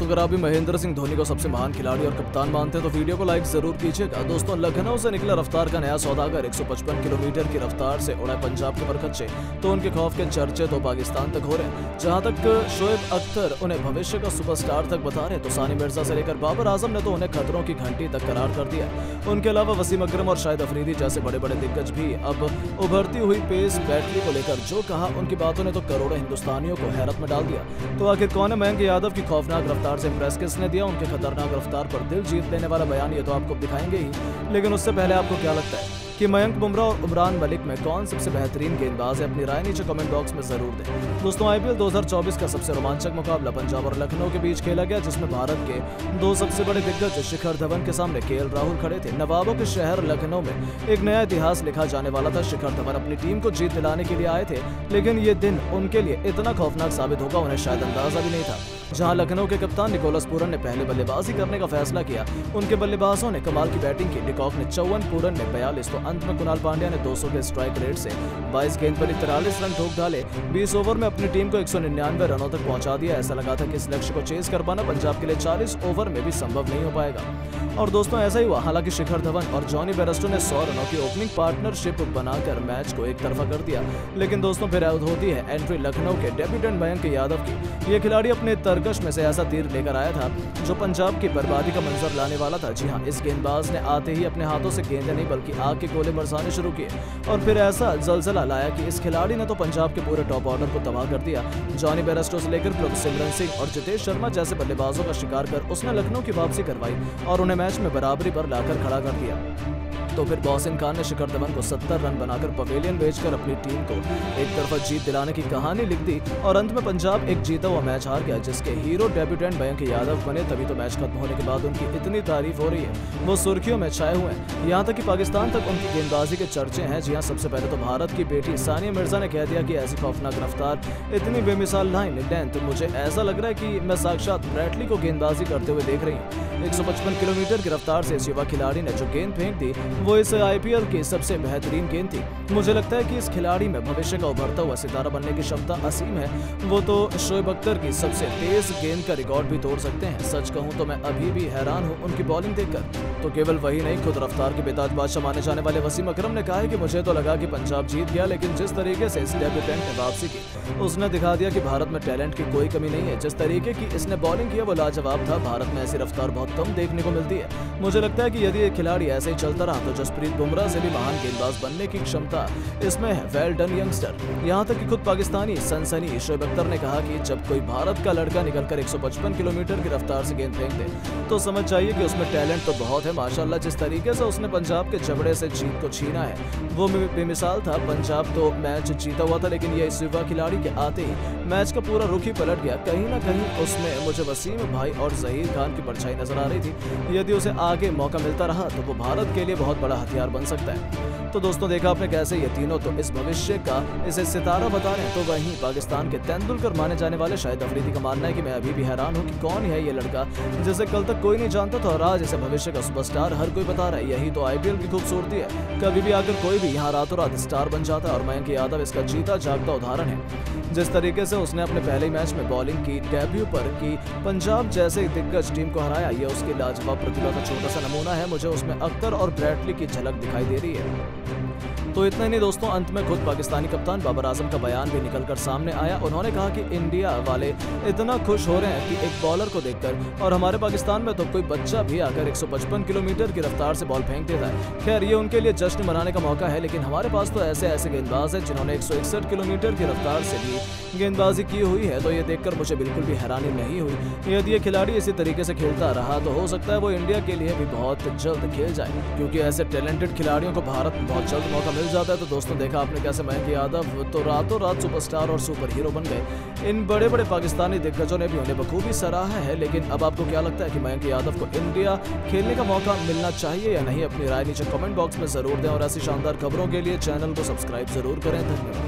अगर आप भी महेंद्र सिंह धोनी को सबसे महान खिलाड़ी और कप्तान मानते हैं तो वीडियो को लाइक जरूर कीजिएगा। दोस्तों, लखनऊ से निकला रफ्तार का नया सौदागर 155 किलोमीटर की रफ्तार से उड़ा पंजाब के परखच्चे, तो उनके खौफ के चर्चे तो पाकिस्तान तक हो रहे हैं। जहां तक शोएब अख्तर उन्हें भविष्य का सुपरस्टार तक बता रहे, तो सानी मिर्जा से लेकर बाबर आजम ने तो उन्हें खतरों की घंटी तक करार कर दिया। उनके अलावा वसीम अकरम और शाहिद अफरीदी जैसे बड़े बड़े दिग्गज भी अब उभरती हुई पेस बैटरी को लेकर जो कहा, उनकी बातों ने तो करोड़ों हिंदुस्तानियों को हैरत में डाल दिया। तो आखिर कौन है मयंक यादव की खौफनाक रफ्तार से इंप्रेस किसने दिया? उनके खतरनाक रफ्तार पर दिल जीत लेने वाला बयान ये तो आपको दिखाएंगे ही, लेकिन उससे पहले आपको क्या लगता है कि मयंक बुमराह और उमरान मलिक में कौन सबसे बेहतरीन गेंदबाज है? अपनी राय नीचे कमेंट बॉक्स में जरूर दें। दोस्तों, आईपीएल 2024 का सबसे रोमांचक मुकाबला पंजाब और लखनऊ के बीच खेला गया, जिसमें भारत के दो सबसे बड़े दिग्गज शिखर धवन के सामने केएल राहुल खड़े थे। नवाबों के शहर लखनऊ में एक नया इतिहास लिखा जाने वाला था। शिखर धवन अपनी टीम को जीत दिलाने के लिए आए थे, लेकिन ये दिन उनके लिए इतना खौफनाक साबित होगा उन्हें शायद अंदाजा भी नहीं था। जहां लखनऊ के कप्तान निकोलस पूरन ने पहले बल्लेबाजी करने का फैसला किया, उनके बल्लेबाजों ने कमाल की बैटिंग की। डिकॉक ने 54, पूरन ने 42, तो अंत में कुणाल पांड्या ने 200 के स्ट्राइक रेट से 22 गेंद पर 43 रन ठोक डाले। 20 ओवर में अपनी टीम को 199 रनों तक पहुंचा दिया। ऐसा लगा था कि इस लक्ष्य को चेज कर पाना पंजाब के लिए 40 ओवर में भी संभव नहीं हो पाएगा, और दोस्तों ऐसा ही हुआ। हालांकि शिखर धवन और जॉनी बेयरस्टो ने 100 रनों की ओपनिंग पार्टनरशिप बनाकर मैच को एक तरफा कर दिया, लेकिन दोस्तों फिर होती है एंट्री लखनऊ के डेब्यूटेंट मयंक यादव की। ये खिलाड़ी अपने तरकश में से ऐसा तीर लेकर आया था जो पंजाब की बर्बादी का मंजर लाने वाला था। जी हाँ, इस गेंदबाज ने आते ही अपने हाथों से गेंदें नहीं बल्कि आग के गोले बरसाने शुरू किए, और फिर ऐसा जलजला लाया कि इस खिलाड़ी ने तो पंजाब के पूरे टॉप ऑर्डर को तबाह कर दिया। जॉनी बेयरस्टो से लेकर सिमरन सिंह और जितेश शर्मा जैसे बल्लेबाजों का शिकार कर उसने लखनऊ की वापसी करवाई और उन्हें मैच में बराबरी पर लाकर खड़ा कर दिया। तो फिर बॉसिन खान ने शिखर धवन को 70 रन बनाकर पवेलियन भेजकर अपनी टीम को एक तरफा जीत दिलाने की कहानी लिख दी, और अंत में पंजाब एक जीता हुआ मैच हार गया, जिसके हीरो डेब्यूटेंट मयंक यादव बने। तभी तो मैच खत्म होने के बाद उनकी इतनी तारीफ हो रही है, वो सुर्खियों में छाए हुए हैं। यहाँ तक कि पाकिस्तान तक उनकी गेंदबाजी के चर्चे हैं। जी हाँ, सबसे पहले तो भारत की बेटी सानिया मिर्जा ने कह दिया कि ऐसी खौफनाक रफ्तार, इतनी बेमिसाल लाइन लेंथ, मुझे ऐसा लग रहा है कि मैं साक्षात ब्रैटली को गेंदबाजी करते हुए देख रही हूँ। 155 किलोमीटर की रफ्तार से इस युवा खिलाड़ी ने जो गेंद फेंक दी वो इस आईपीएल की सबसे बेहतरीन गेंद थी। मुझे लगता है कि इस खिलाड़ी में भविष्य का उभरता हुआ सितारा बनने की क्षमता असीम है। वो तो शोएब अख्तर की सबसे तेज गेंद का रिकॉर्ड भी तोड़ सकते हैं। सच कहूं तो मैं अभी भी हैरान हूं उनकी बॉलिंग देखकर। तो केवल वही नहीं, खुद रफ्तार के बेताज बादशाह माने जाने वाले वसीम अकरम ने कहा है कि मुझे तो लगा कि पंजाब जीत गया, लेकिन जिस तरीके से इस डेब्यूटेंट ने वापसी की उसने दिखा दिया कि भारत में टैलेंट की कोई कमी नहीं है। जिस तरीके की इसने बॉलिंग किया वो लाजवाब था। भारत में ऐसी रफ्तार बहुत कम देखने को मिलती है। मुझे लगता है कि यदि ये खिलाड़ी ऐसे ही चलता रहा तो जसप्रीत बुमराह से भी महान गेंदबाज बनने की क्षमता इसमें है। Well done youngster. यहाँ तक कि खुद पाकिस्तानी सनसनी शोएब अख्तर ने कहा कि जब कोई भारत का लड़का निकलकर 155 किलोमीटर की रफ्तार से गेंद फेंक दे तो समझ जाइए कि उसमें टैलेंट तो बहुत है। माशाल्लाह, जिस तरीके से उसने पंजाब के जबड़े से जीत को छीना है वो बेमिसाल था। पंजाब तो मैच जीता हुआ था, लेकिन ये इस युवा खिलाड़ी के आते ही मैच का पूरा रुख ही पलट गया। कहीं ना कहीं उसमें मुझे वसीम भाई और जहीर खान की परछाई नजर आ रही थी। यदि उसे आगे मौका मिलता रहा तो वो भारत के लिए बहुत बड़ा हथियार बन सकता है। तो दोस्तों, देखा आपने कैसे ये तीनों तो इस भविष्य का इसे सितारा बता रहे हैं। तो वहीं पाकिस्तान के तेंदुलकर माने जाने वाले शाहिद अफरीदी का मानना है कि मैं अभी भी हैरान हूँ कि कौन है ये लड़का जिसे कल तक कोई नहीं जानता था और आज इसे भविष्य का सुपरस्टार हर कोई बता रहा है। यही तो आईपीएल की खूबसूरती है। कभी भी आकर कोई भी यहाँ रातों रात स्टार बन जाता है, और मयंक यादव इसका जीता जागता उदाहरण है। जिस तरीके से उसने अपने पहले ही मैच में बॉलिंग की, डेब्यू पर की, पंजाब जैसे दिग्गज टीम को हराया, ये उसकी लाजवाब प्रतिभा का छोटा सा नमूना है। मुझे उसमें अख्तर और ब्रैटली की झलक दिखाई दे रही है। तो इतना ही नहीं दोस्तों, अंत में खुद पाकिस्तानी कप्तान बाबर आजम का बयान भी निकलकर सामने आया। उन्होंने कहा कि इंडिया वाले इतना खुश हो रहे हैं कि एक बॉलर को देखकर, और हमारे पाकिस्तान में तो कोई बच्चा भी आकर 155 किलोमीटर की रफ्तार से बॉल फेंक देता है। खैर, ये उनके लिए जश्न मनाने का मौका है, लेकिन हमारे पास तो ऐसे ऐसे गेंदबाज हैं जिन्होंने 161 किलोमीटर की रफ्तार से भी गेंदबाजी की हुई है। तो ये देखकर मुझे बिल्कुल भी हैरानी नहीं हुई। यदि ये खिलाड़ी इसी तरीके से खेलता रहा तो हो सकता है वो इंडिया के लिए भी बहुत जल्द खेल जाए, क्योंकि ऐसे टैलेंटेड खिलाड़ियों को भारत में बहुत जल्द मौका मिल जाता है। तो दोस्तों, देखा आपने कैसे मयंक यादव तो रातों रात सुपरस्टार और सुपर हीरो बन गए। इन बड़े बड़े पाकिस्तानी दिग्गजों ने भी उन्हें बखूबी सराहा है। लेकिन अब आपको क्या लगता है कि मयंक यादव को इंडिया खेलने का मौका मिलना चाहिए या नहीं? अपनी राय नीचे कमेंट बॉक्स में जरूर दें, और ऐसी शानदार खबरों के लिए चैनल को सब्सक्राइब जरूर करें। धन्यवाद।